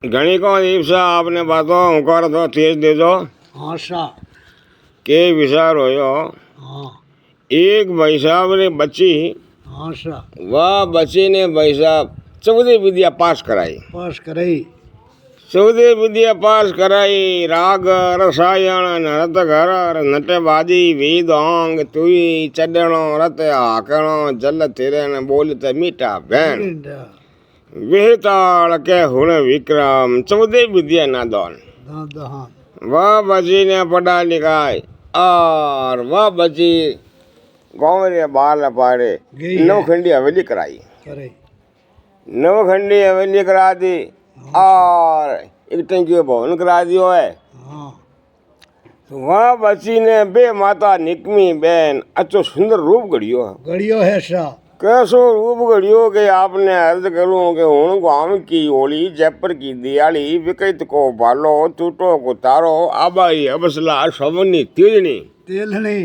घणी को दिवसा आपने बातों कर दो तेज दे दो। हाँ सा के विचार हो हाँ एक भाई साहब ने बच्ची हाँ सा वह बच्ची ने भाई साहब 14 विद्या पास कराई। पास कराई 14 विद्या पास कराई। राग रसायन नृत घर नटबाजी वेद अंग तुई चढ़णो रत हाकणो जल तिरन बोलते मीठा बहन वेताल के हुण विक्रम 14 विद्या नादौन। हाँ वह बच्ची ने पढ़ा लिखाई और वह बच्ची गाँव रे बाल पाड़े नवखंडी हवेली कराई। करे नवखंडी हवेली करा दी और एक टंकी भवन करा दियो है। हाँ तो वह बच्ची ने बे माता निकमी बहन अच्छो सुंदर रूप गढ़ियो है। गड़ियो है सा कैसो रूप गढ़ियो के आपने अर्ज करूं कि हूँ गाँव की होली जयपुर की दियाली विकट को बालो टूटो को तारो आबाई अबसला सवनी तीजनी तेलनी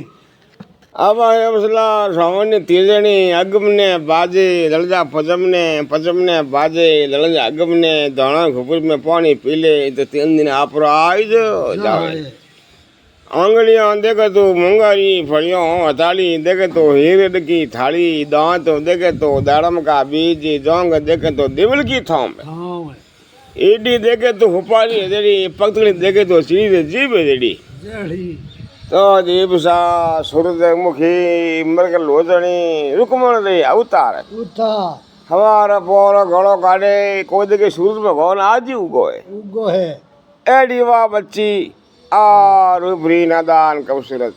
आबाई अबसला सवनी तीजनी अगमने बाजे ललजा पजमने बाजे ललजा अगमने दाना घुपर में पानी पीले तो 3 दिन आप आई जावे। आंगलियां देखे तो मुंगारी फलियों हथाली देखे तो हीरे की थाली दांत देखे तो दाड़म का बीज जोंग देखे तो दिवल की थोम ईडी देखे तो हुपारी हजेड़ी पगतड़ी देखे तो सीधे जीभ हजेड़ी तो जीभ सा सूरजमुखी मृग लोचनी रुकमण दे अवतार हमारा पोर गड़ो काटे कोई देखे सूरज भगवान आज ही उगो है एडी वाह बच्ची और रूपरी नादान खूबसूरत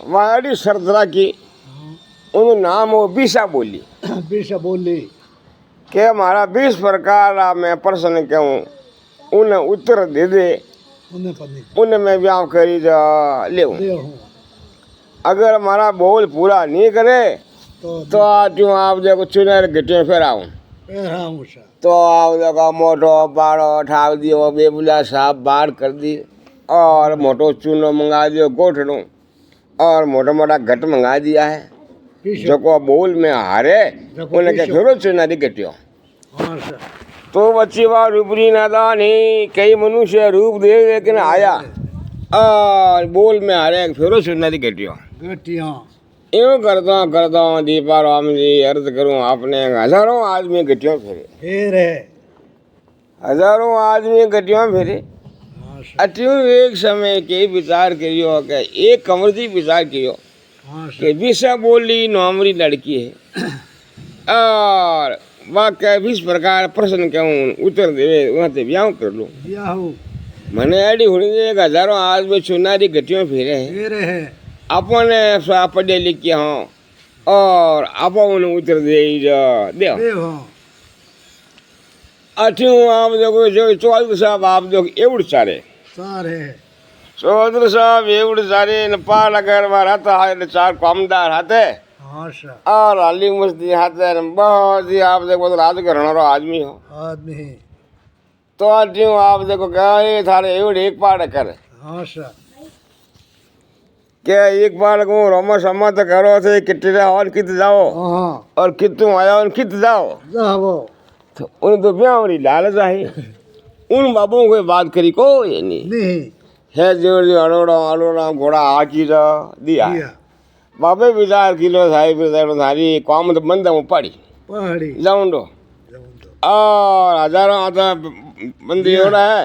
वाड़ी सरदरा की उन नाम वो बीसा बोली के हमारा 20 प्रकार मैं प्रश्न कहूँ उन उत्तर दे दे उन में ब्याह करी जा ले अगर हमारा बोल पूरा नहीं करे तो आज आप देखो चुनार घटिया फिर आऊँ तो आप देखो मोटो बाड़ो ठाव दियो बेबुला साहब बाढ़ कर दी और मोटो चूनो मंगा दियो गोठड़ो और मोटा मोटा घट मंगा दिया है जो को बोल में हारे उन्हें क्या फिर चुनारी घटियो तो बच्ची वाह रूपरी नादान ही कई मनुष्य रूप दे लेकिन आया और बोल में हारे फिर चुनारी घटियो यूँ करता हूँ दीपा राम जी अर्ज करूँ आपने हजारों आदमी घटियों फिरे हजारों आदमी घटियों फिरे अट्यूं एक समय के विचार करियो के एक कमर जी विचार करियो कि विषा बोली नौमरी लड़की है और वह के 20 प्रकार प्रश्न कहूँ उत्तर देवे वहाँ से ब्याह कर लो मैंने ऐडी होनी एक हजारों आदमी चुनारी घटियों फिरे हैं अपने पढ़े लिखे हों और आप उन्हें उत्तर दे अठ्यूं आप देखो जो चौधरी साहब आप देखो एवढ सारे चौधरी साहब एवढ सारे पाल अगर रहता है 4 कामदार हाथे और अली मस्ती हाथे बहुत ही आप देखो राज घराना आदमी हो तो अठ्यूं आप देखो क्या थारे एवढ एक पाड़ कर क्या एक बार को रोमा समा तो करो थे कितने और कित जाओ और कितों आया और कित जाओ तो उन तो ब्याह लालच है उन बाबों को बात करी को ये नहीं है जो अलोड़ा घोड़ा आकी जा दिया बाबे विचार किलो थारी काम तो बंद पड़ी जाऊं दो और हजारों आता बंदी हो रहा है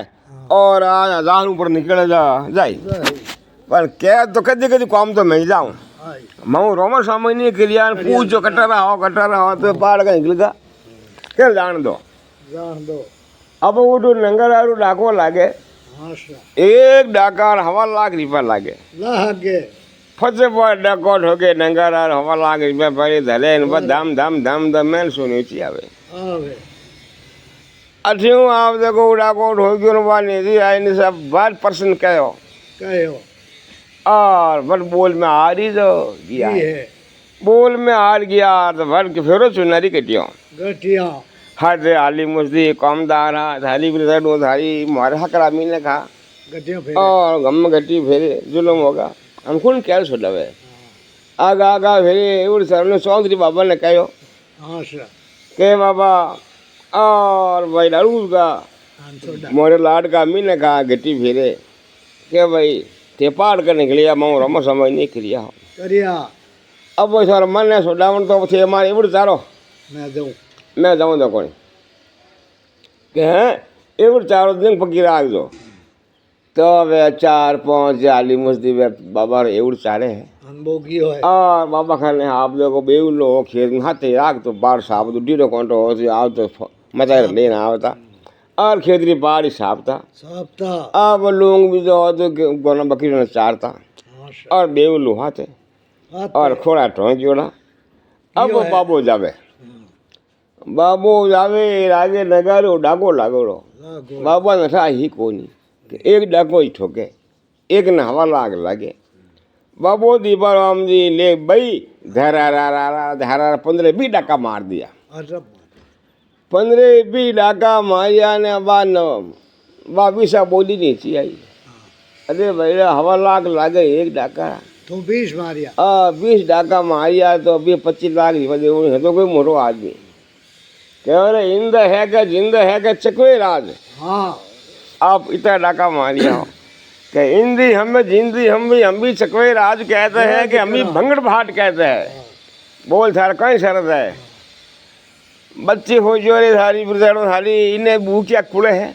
और आज 1000 ऊपर निकल जाए पर क्या तो कदी काम तो मैं जाऊँ मैं रोमा सामने नहीं किया पूछो कटरा हो तो पाड़ का निकल गया क्या जान दो अब वो तो नंगरारू डाको लागे एक डाकार 1.25 लाख रुपया लागे फसे पर डाको ठोके नंगरार 1.25 लाख रुपया पड़ी धरे धाम मैं सुनी थी आवे अठ्यूं आप देखो डाको ठोकियो बानी थी आई सब बात प्रश्न कहो और बट बोल में हार ही जो गया बोल में हार गया तो भर के फिर चुनारी कटियो हर हाली मुस्दी कामदार थाली भी थाली मारे हकरा मीने खा और गम घटी फेरे जुलम होगा हम कौन क्या छोड़ावे आगा फेरे उड़ सर चौधरी बाबा ने कहो के बाबा और भाई का सोडा मोरे लाड का अम्मी ने कहा गट्टी फेरे के भाई ते पार करने के लिए मैं रमो समझ नहीं किया करिया अब वो सर मन ने सोडावन तो थे हमारे इवड़ चारो मैं जाऊँ तो कोई के हैं इवड़ चारो दिन पकी राख दो तो वे 4-5 जाली मस्ती वे बाबा इवड़ चारे है अनबोगी है और बाबा खाने आप देखो बेउ लो खेत में हाथे राख तो बार साफ तो डीरो कांटो हो तो आओ तो मजा लेना आवता और खेतरी बार ही साफ था साफ्ता अब लोग भी जो गोना बकरी ने चारता और बेउ लोहा थे और खोड़ा ठोंक जोड़ा अब वो बाबू जावे राजे नगारो डाको लागोड़ो बाबा नशा ही कोनी कि एक डाको ही ठोके एक न हवा लाग लगे बाबू दीपा राम जी ले बई धारा 15-20 डाका मार दिया 15-20 डाका मारिया ने बा विसा बोली नहीं ची आई अरे भैया हवा लाग लागे एक डाका तो 20 मारिया 20 डाका मारिया तो अभी 25 लाख है तो कोई मोटो आदमी कह रहे इंद है कि जिंद है कि चकवे राज हाँ आप इतना डाका मारिया हो कि हिंदी हम जिंदी हम भी चकवे राज कहते हैं कि हम भी भंगड़ भाट कहते हैं बोल थार कहीं शरत है बच्चे हो जो रे थारी बुरजाड़ो थारी इन्हें भूखिया कुड़े है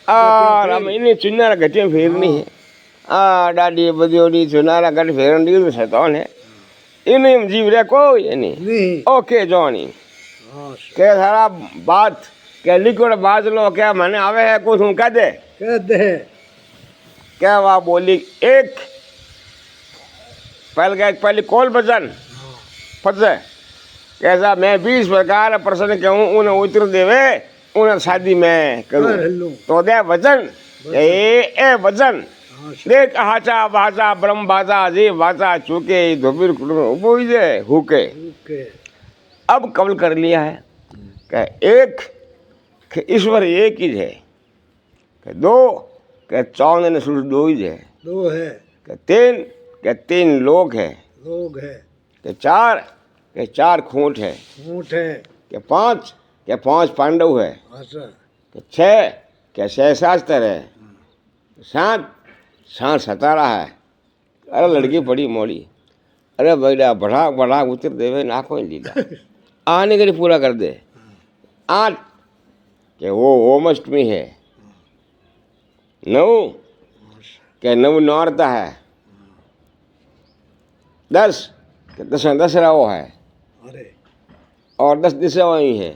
और हम इन्हें चुनारा घटिया फेरनी है डाडी बदियोड़ी चुनारा घट फेरन दी शैतान है इन्हें हम जीव रहे कोई नहीं ओके जॉनी के सारा बात क्या लिखो बात लो क्या मैंने आवे है कुछ हूँ कह दे क्या वह बोली एक पहले कॉल बचन फंसे कैसा मैं 20 प्रकार प्रश्न कहूँ उन्हें उतर देवे उन्हें शादी में करूँ तो दे वचन ए वचन देख हाचा बाचा ब्रह्म बाचा जी बाचा चूके धोबीर कुटुंब हुके अब कबल कर लिया है कि एक ईश्वर एक ही है कि दो कि चौदह ने सूर्य दो है कि तीन लोग है कि चार खूंट है कि पांच पांडव है कि छह शास्त्र है सात 17 है अरे लड़की बड़ी मोड़ी अरे भैया बढ़ा उतर देवे ना कोई लीला आने के लिए पूरा कर दे 8 के वो ओमअष्टमी है 9 के नव नौरता है 10 के दशहरा वो है और 10 दिशा ही है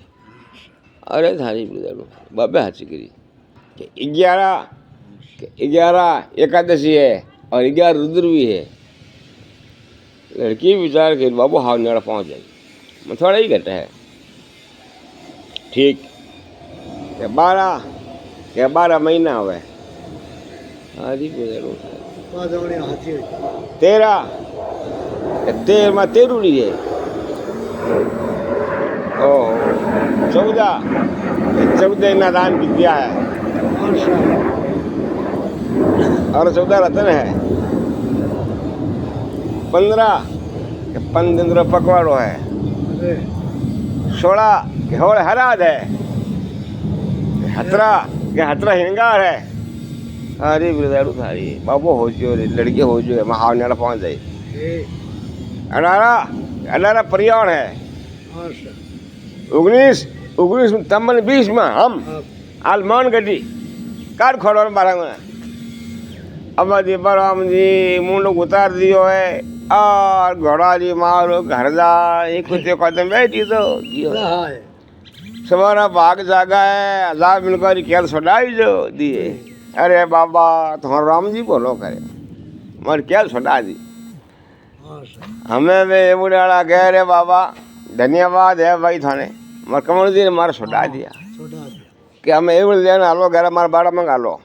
अरे थारी बाबे हाथी गिरी कि 11 एकादशी है और 11 रुद्र भी है लड़की विचार के बाबू हाव नेड़ा पहुँच जाएगी थोड़ा ही घटा है ठीक के 12 महीना हुए हाजी 13 में तेरुड़ी है ओह 14 ना दान विद्या है और 14 रतन है 15 पकवाड़ो है 16 के होड़ हराद है 17 के हतरा हिंगार है अरे बिरदारू थारी बाबू हो जो लड़की हो जो महाव नेड़ा पहुँच जाए 18 पर्यावरण है 19 तमन 20 में हम आलमान गड्डी कार खोड़ो 12 में अब दीपाराम जी मुंडो उतार दियो है और घोड़ा जी मारो घर जा कुछ कदम बैठी तो सवारा भाग जागा है आजाद मिलकर खेल छोड़ाई जो दिए अरे बाबा तुम्हारा राम जी बोलो करे मर खेल छोड़ा दी हमें वे बुढ़ाड़ा कह रहे बाबा धन्यवाद है भाई थाने मर कमल जी ने मारा छोड़ा दिया कि हमें एवं लेना हालो घर हमारा बाड़ा मंगा लो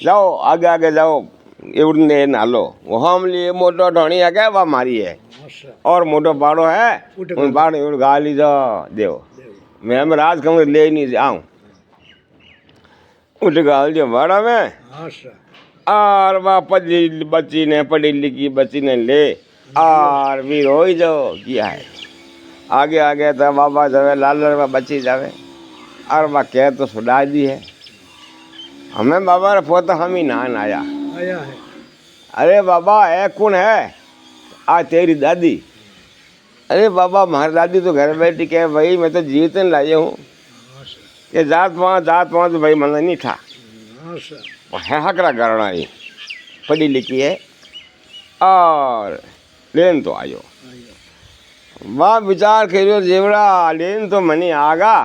जाओ आगे जाओ एवं ले नालो वो हम लिए मोटो ढोनी है क्या वह मारी है और मोटो बाड़ो है उन बाड़ो एवं गा ली जाओ देव मैं हम राज कमर ले नहीं जाऊँ उठ गाल जो बाड़ा में और वह बच्ची ने पढ़ी लिखी बच्ची ने ले और भी रोई जो किया है आगे तो बाबा जावे लाल बच्ची जावे और वह कह तो सुधा दी है हमें बाबा रे पोता हम ही नान आया। आया है। अरे बाबा है कौन है? आ तेरी दादी। अरे बाबा हमारी दादी तो घर बैठी कहे भाई मैं तो जीतन लाए हूँ हाँ सर। कि जात पाँच भाई मन नहीं था। हाँ सर। है हकरा करना ही पढ़ी लिखी है और लेन तो आयो। आया। वाह विचार करियो जेवड़ा लेन तो मनी आगा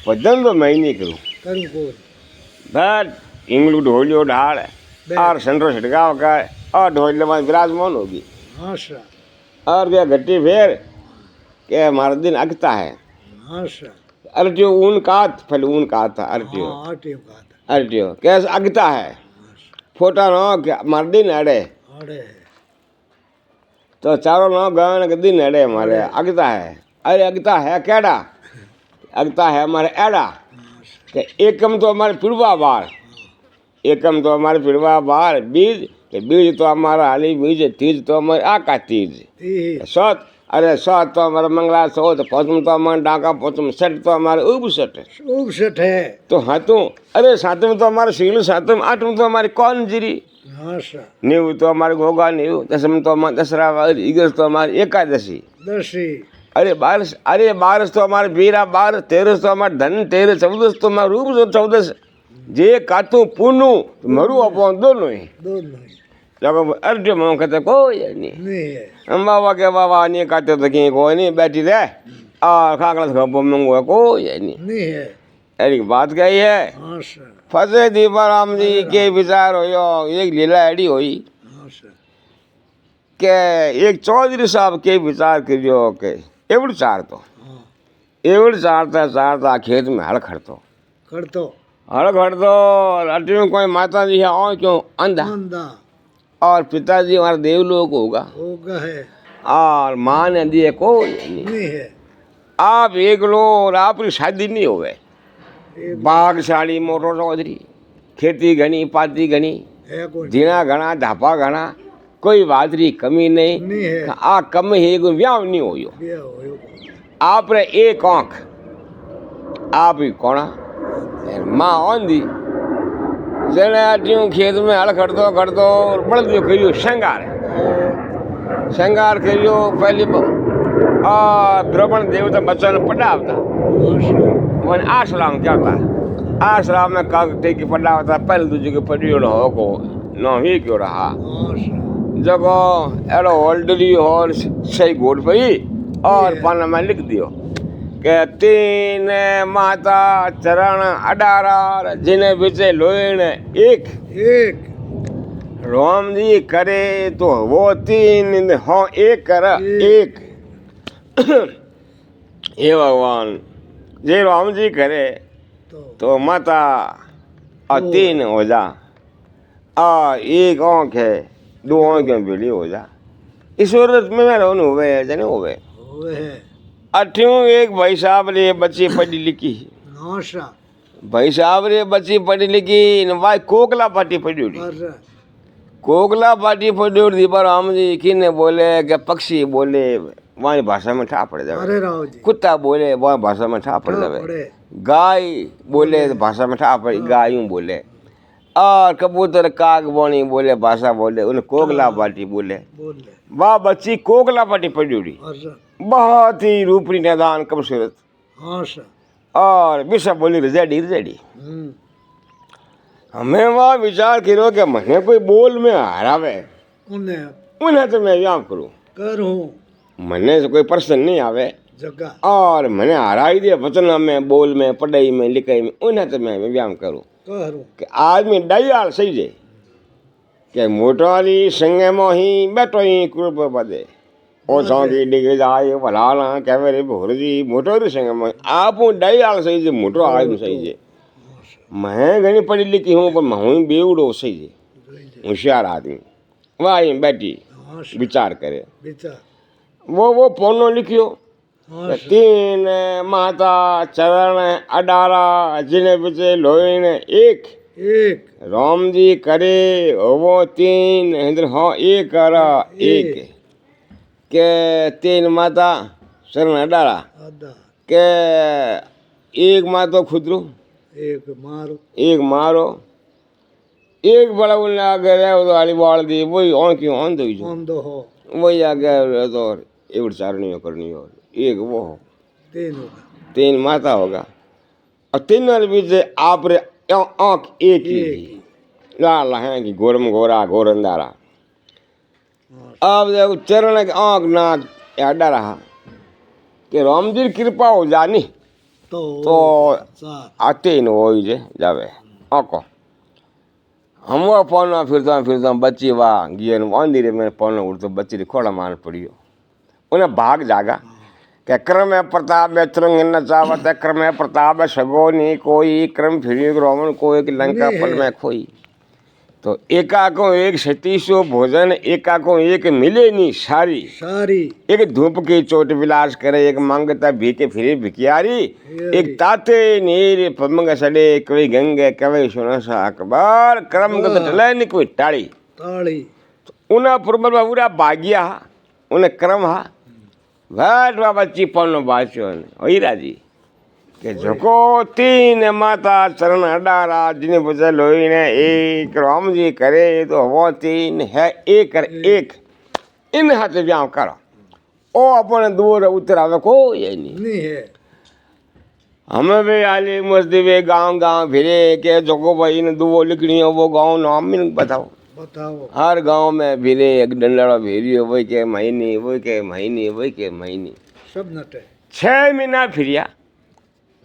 भजन तो मैं ही नहीं करूँ। करूँ कौन? बट इंगलू ढोलियो ढाल और संडो छिड़काव कर और ढोल में विराजमान होगी हाँ सर। और क्या घट्टी फेर के हमारा दिन अगता है। हाँ सर। अरटियो ऊन कात फल ऊन कात था अरटियो हाँ आटे का था। अरटियो कैसे अगता है हाँ सर। फोटा नो क्या हमारा दिन अड़े आड़े है। तो चारों नो गहन के दिन अड़े हमारे अगता है। अरे अगता है कैडा? अगता है हमारे एडा हाँ सर। कि एकम तो हमारे पिड़वा बार एकम तो हमारे पिड़वा बार बीज के बीज तो हमारा हाली बीज तीज तो हमारे आका तीज ठीक। सत अरे सत तो हमारा मंगला सो तो पचम तो हमारा डाका पचम सट तो हमारे उब सट उपसठ है। तो हाथों अरे सातम तो हमारे सील सातम आठम तो हमारी कौन जीरी हाँ सर। नीव तो हमारे घोगा नीव दसम तो हमारा दसरा इगस तो हमारी एकादशी दसी। अरे बारस तो हमारे बीरा बार तेरस तो हमारे धन तेरह चौदस तो हमारा रूप जो चौदस जे कातू पुनू मरु अपन दोनों ही दोनों ही जब अर्ज में कहते कोई नहीं नहीं है। हम बाबा के बाबा नहीं कहते तो कहीं कोई नहीं बैठी रहे और खाकड़ा खपो मंगो कोई नहीं नहीं है। अरे बात कही है हाँ सर। फसे दीपाराम जी के विचार हो एक लीला एडी हुई हाँ सर। के एक चौधरी साहब के विचार करियो के एवड़ चार तो हाँ एवड़ चारता खेत में हल खड़तो कर तो हल खड़तो अटी में कोई माता जी है और क्यों अंधा अंधा और पिताजी हमारा देवलोक होगा होगा है। और माँ ने दिए कोई नहीं नहीं है। आप एक लो और आपकी शादी नहीं हो गए एक बाग साड़ी मोटर चौधरी खेती घनी पाती घनी है कौन? जीना घना धापा घना कोई बात री कमी नहीं नहीं है। आ कम ही कोई व्याव नहीं हो बिया हो आप रे एक आँख आप ही कोना माँ आंधी जने आटियों खेत में हल खड़तो बड़ दियो करियो श्रृंगार करियो पहले ब्राह्मण देवता बच्चों ने पढ़ावता मन आश्रम क्या होता आश्रम में काग टेकी पढ़ावता पहले दूसरे के पढ़ियो न हो को न ही क्यों रहा जगो एड़ो होल्डली और सही गोड़ पई और पाना में लिख दियो के तीन माता चरण अडारा जिन्हें बिचे लोइन एक एक राम जी करे तो वो तीन हो एक कर एक हे भगवान जे राम जी करे तो माता और तीन हो जा और एक आँख है दो आँखें भिड़ी हो जा इस सूरत में मैं रोन हुए जने हुए अठ्यों एक भाई साहब रे बच्ची पढ़ी लिखी भाई साहब रे बच्ची पढ़ी लिखी भाई कोकला पार्टी पढ़ी उड़ी कोकला पार्टी पढ़ी उड़ी दीपा राम जी किने बोले के पक्षी बोले वहाँ भाषा में ठा पड़ जावे कुत्ता बोले वहाँ भाषा में ठा पड़ जावे गाय बोले भाषा में ठा पड़ी गाय यूं बोले और कबूतर काग बोनी बोले भाषा बोले उन्हें कोकला पार्टी बोले वाह बच्ची कोकला पार्टी पढ़ी उड़ी बहुत ही रूपरी निदान खूबसूरत और बिशा बोली रजेडी रजेडी हमें वहाँ विचार करो कि मैंने कोई बोल में हरावे उन्हें तो मैं व्यायाम करूँ मैंने से कोई प्रश्न नहीं आवे और मैंने हरा ही दिया वचन में बोल में पढ़ाई में लिखाई में उन्हें तो मैं व्यायाम करूँ कि आदमी डाइयाल सही जे कि मोटारी संगे मोही बैठो ही कुर्ब बदे ओ सौंगी डिगे जाए भलाना कह मेरे भोर जी मोटोरी संगे मोही आप डाइयाल सही जे मोटो आदमी सही जे मैं घनी पढ़ी लिखी हूँ पर मैं बेवड़ो सही जे होशियार आदमी वही बैठी विचार करे वो पोनो लिखियो तीन माता चरण अडारा जिन्हें बिचे लोइन एक राम जी करे वो तीन हिंद्र हाँ एक करा एक के तीन माता शरण अडारा के एक मातो खुदरो एक मारो एक बड़ा उन्हें आगे रहे वो तो आली बाल दी वही ऑन क्यों ऑन दो जो ऑन दो हो वही आगे रहे तो और एक चारनी करनी और एक वो हो 3 होगा 3 माता होगा और 3 के बीच आप रे आँख एक ही लाल है कि गोरम गोरा गोरंदारा हाँ, अब देखो चरण के आँख नाक यादा रहा कि राम जी की कृपा हो जानी तो सात आते ही न हो ही जावे आँखों हम वो पौना फिरता बच्ची वाह गियन मंदिर में पौना उड़तो बच्ची ने खोड़ा मान पड़ियो उन्हें भाग जागा कि क्रम है प्रताप है तुरंग न चावत है क्रम है प्रताप है सगोनी कोई क्रम फिर रोमन को एक लंका पल में खोई तो एका को एक 3600 भोजन एका को एक मिले नहीं सारी सारी एक धूप की चोट विलास करे एक मांगता भीखे फिरे भिकियारी एक ताते नीर पमंग सड़े कवि गंगे कवि सुना सा अकबर क्रम गत टले नहीं कोई टाड़ी ताड़ी उन्हें पुरबल बाबूरा भाग्या उन्हें क्रम हा वाट वा बच्ची पन्नो बाचो वही राजी के झको 3 माता चरण अडारा जिने बचल होई ने एक राम जी करे तो वो 3 है एक कर एक इन हाथ ब्याह करो ओ अपने दूर उतरावे कोई नहीं नहीं है हमें भी आली मस्ती में गांव फिरे के जोको भाई ने दुवो लिखनी हो वो गांव नाम भी नहीं बताओ बताओ हर गांव में फिरे एक डंडा भेरी हो वही के महीने वही के महीने वही के महीने सब नटे 6 महीना फिरिया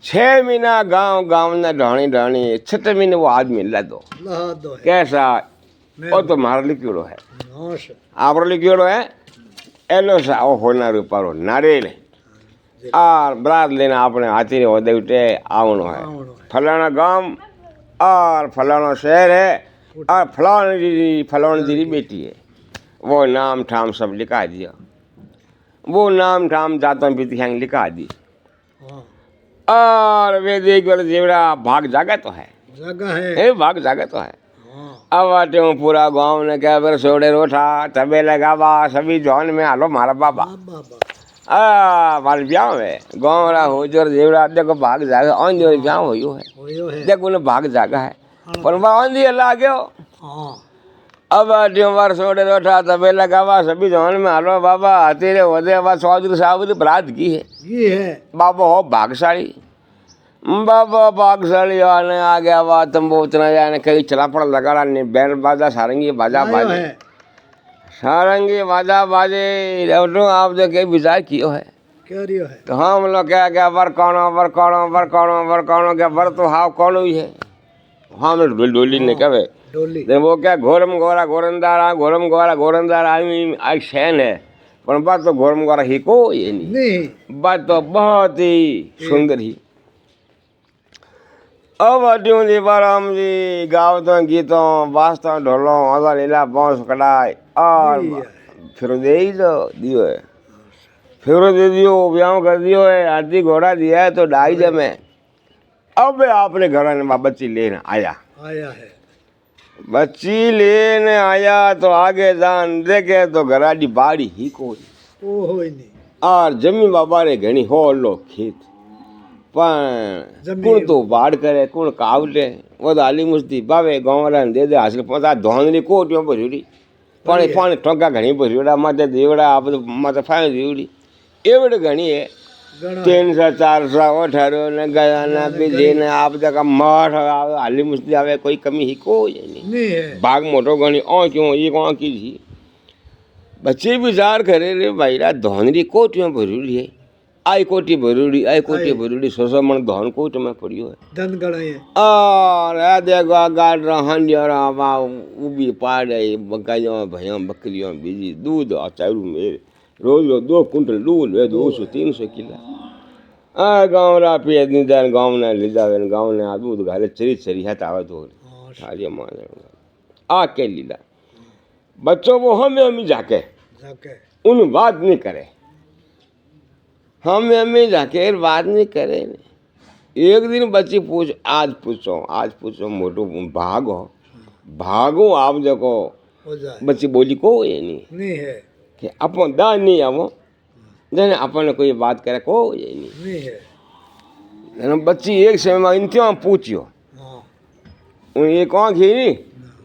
6 महीना गांव ने ढाणी 6 महीने वो आदमी ला दो लहा दो है कैसा वो तो मारा लिखियोड़ो है नौश आपरो लिखियोड़ो है एलो सा ओ होना रूपारो नारेल और बरात लेना अपने हाथी रे होदे उठे आवनो है आवनो है। फलाना गांव और फलाना शहर है और फलानी जी बेटी है वो नाम ठाम सब लिखा दिया वो नाम ठाम जातों बीती हैंग लिखा दी हाँ और वे देख वाले जेवड़ा भाग जागा तो है जगह है ए भाग जागा तो है हाँ अब आते हूँ पूरा गांव ने क्या फिर सोड़े रोठा तबे लगावा सभी जौन में आलो मारा बाबा बाबा मारे ब्याह है गाँव वाला हो जोर जेवड़ा देखो भाग जागा ऑन जो ब्याह हो है होयो है देखो उन्हें भाग जागा है पर वहाँ ऑन दिए ला गयो हाँ अब आते हूँ बार सोड़े रोठा तबे लगावा सभी जौन में आलो बाबा आते रे वदे अब चौधरी साहब बरात की है ये है बाबा हो भागशाली बाबा भागशाली आने आ गया वा तुम वो उतना जाने कहीं चला पड़ा लगा ने बैल बाजा सारंगी बाजा आयो बाजे है सारंगी बाजा बाजे तो आप जो कहीं विचार कियो है क्या रियो है तो हम लोग क्या क्या वर कौनो क्या वर तो हाव कौन ही है हम डोली ने कहे डोली वो क्या घोरम गोरा गोरंदारा आई शैन है पर बात तो घोरम गोरा ही को ये नहीं नहीं बात तो बहुत ही सुंदर ही अब अड्यूं जी बाराम जी गावतों गीतों वास्तों ढोलों आधा लीला बांस कटाई और फिर दे ही दो दियो है फिर दे दियो ब्याह कर दियो है हाथी घोड़ा दिया है तो ढाई जमे अब आपने घर में बच्ची लेने आया आया है बच्ची लेने आया तो आगे जान देखे तो घराडी बाड़ी ही कोई ओ हो ही नहीं और जमी बाबा रे घणी हो लो खेत पण कुण तो बाढ़ करे कुण कावले वो तो आली मुस्ती बावे गाँव वाला दे दे हासिल पता धोंदरी कोटियों भरी पानी पानी टोका घणी भरी मत देवड़ा आप मत फाइन देवड़ी एवड़ घणी है गणा 300 400 18 ने गया ना बीजे ने आप जगह मठ हाली मुस्ती आवे कोई कमी ही कोई नहीं नहीं है बाग मोटो घणी ओ क्यों ये कौन की थी बच्चे विचार करे रे भाईरा धोंदरी कोटियों भरी है आई कोटी भरूड़ी 100 मन धन कोट में पड़ियो है धन गणाए और आ देखो गाड़ रहन जरा वा उबी पाड़े बकाइयों भैया बकरियों बीजी दूध और चारू मेरे रोज 2 कुंटल दूध है 200-300 किला आ गाँव रा पे निदान गाँव ने ले जावे गाँव ने आ दूध घाले चरी हटावे तो थारी मान आ के लीला बच्चों वो हमें जाके उन बात नहीं करे हमें जाके बात नहीं करे एक दिन बच्ची आज पूछो मोटो भागो आप देखो बच्ची बोली को ये नहीं है कि अपन दान नहीं आवो जने अपन कोई बात करे को ये नहीं है जने बच्ची एक समय में इंतजाम पूछियो हाँ उन एक आँख ही नहीं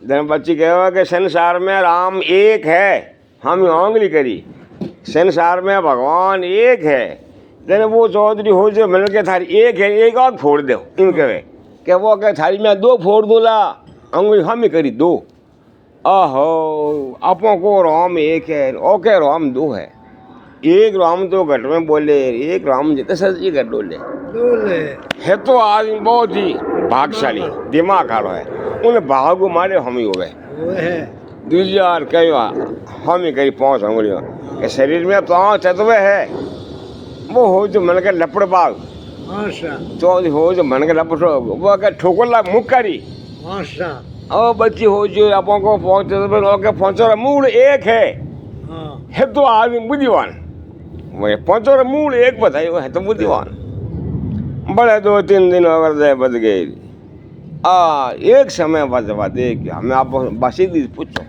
जन बच्ची कहो कि संसार में राम एक है, हम उंगली करी, संसार में भगवान एक है। जन वो चौधरी हो जो मिल के थारी एक है, एक और फोड़ दो, इन कहे कि वो कहे थारी में दो फोड़ दूला, उंगली हम ही करी दो। आहो, अपों को राम एक है, ओके राम दो है। एक राम तो घट में बोले, एक राम जितने सच्ची घट डोले। डोले है तो आदमी बहुत ही भागशाली, दिमाग हारो है, उन भाग मारे हम ही हो गए। वो है दूसरी बार कई हम ही करी 5 उंगलियों के शरीर में 5 तत्व है। वो हो जो मन के लपड़ बाग, आशा तो हो जो मन के लपड़ वो अगर ठोकला मुख करी आशा। और बच्ची हो जो अपों को 5 तत्व के 5 मूल एक हाँ है तो आदमी बुद्धिमान। वही 5 मूल एक बताइए, वो है तो बुद्धिमान। बड़े 2-3 दिन अगर बच गए एक समय बचवा दे कि हमें आप बसी दी पूछो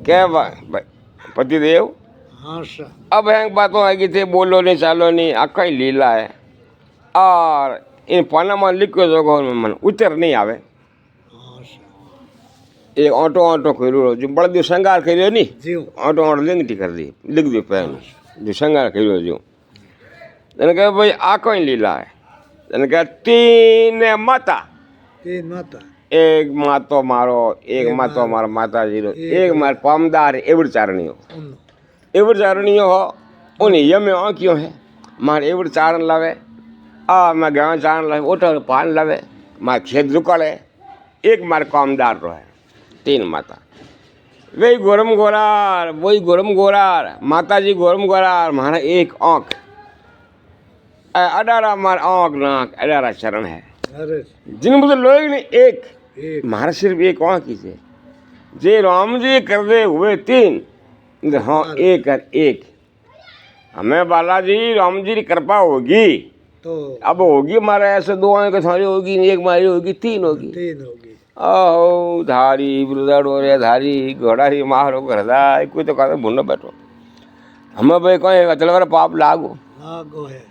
क्या पतिदेव आशा। अब हैं बातों आएगी थे, बोलो नहीं चालो नहीं, अक्का ही लीला है। और इन पाना में लिखो जो मन उतर नहीं आवे। आशा एक ऑटो करो जो बड़ा जो श्रृंगार करियो नहीं, जीव ऑटो लिंगटी कर दी, लिख दो पैन जो श्रृंगार करियो जो। मैंने कहा भाई आको ही लीला है। मैंने कहा 3 माता, 3 माता। एक मातो मारो, एक मातो मारो माता जी रो, एक मार पामदार एवड़ चारणी हो, एवड़ चारणी हो उन्हें यमे क्यों है मार एवड़ चारण लावे। मैं गाँव चारण लावे, ओटो पान लावे, मार खेत रुकड़े, एक मार कामदार रो है। 3 माता, वही गोरम गोरार, वही गोरम गोरार, माता जी गोरम गोरार, मारा एक आँख, 18 मार आँख नाक, 18 चरण है। अरे जिन मतलब लोग ने एक एक मारा सिर्फ एक आँख ही से जे राम जी कर दे हुए 3, हाँ एक है एक। हमें बालाजी राम जी की कृपा होगी तो अब होगी, हमारा ऐसे 2 आँख थारी होगी, एक मारी होगी, 3 होगी। 3 होगी। आहो धारी ब्रदर हो रे धारी घोड़ा ही मारो करदा कोई तो कहते भूनो बैठो। हमें भाई कहें अचल पाप लागो, लागो है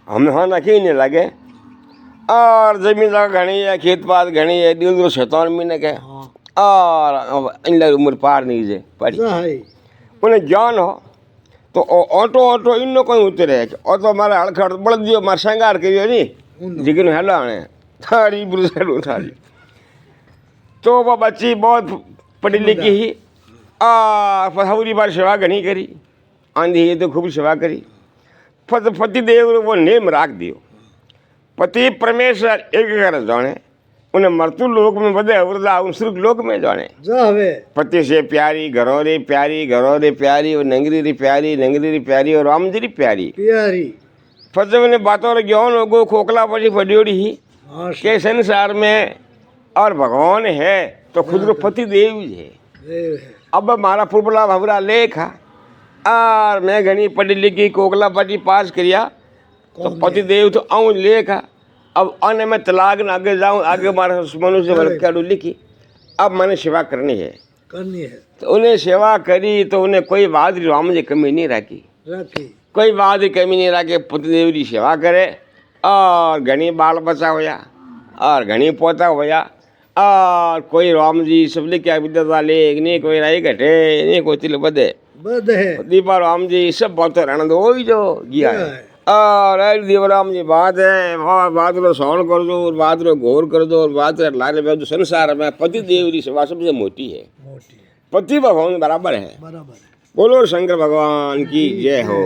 हमें हाँ नखी नहीं लगे। और जमीन जगह घनी है, खेत पात घनी है, दिल शैतान महीने के। हाँ और इन लोग उम्र पार नहीं जे पड़ी सही। उन्हें ज्ञान हो तो ऑटो इन कोई उतरे ऑटो हमारा हड़खड़ बड़ दियो मार श्रृंगार करियो नहीं जिगिन हेला ने थारी ब्रदर थारी। तो वो बच्ची बहुत पढ़ी लिखी ही फसौरी बार सेवा घनी करी, आंधी है तो खूब सेवा करी। पति देव वो नेम राख दियो, पति परमेश्वर एक घर जाने, उन्हें मृत्यु लोक में बदे वृद्धा उन सुर्ग लोक में जाने। जावे पति से प्यारी घरों रे प्यारी, घरों रे प्यारी, और नंगरी री प्यारी, नंगरी री प्यारी, और राम जी री प्यारी प्यारी। फजब ने बातों रे ज्ञान हो खोखला पड़ी फडियोड़ी ही आशा के संसार में और भगवान है तो खुद को पति देव ही है। देव है। अब हमारा पुरबला भवरा लेखा और मैं घनी पढ़ी लिखी कोकला पढ़ी पास करिया तो पति देव तो आऊँ लेखा। अब आने में तलाक न आगे जाऊँ, आगे हमारा मनुष्य वर्ग क्या लिखी, अब मैंने सेवा करनी है तो उन्हें सेवा करी तो उन्हें कोई बात राम जी कमी नहीं रखी, कोई बात की कमी नहीं रखी। पति देव की सेवा करे और घनी बाल बचा होया और घनी पोता होया और कोई राम जी सबले क्या विद्या ले नहीं कोई राई घटे नहीं कोई तिल बदे दीपा राम जी सब बहुत रहना दो ही जो गया है। और देवराम जी बात है बात रो श्रवण कर दो और बात रो गौर कर दो और बात लाने में जो संसार में पति देव की सेवा सबसे मोटी है, पति भगवान बराबर है। बोलो शंकर भगवान की जय हो।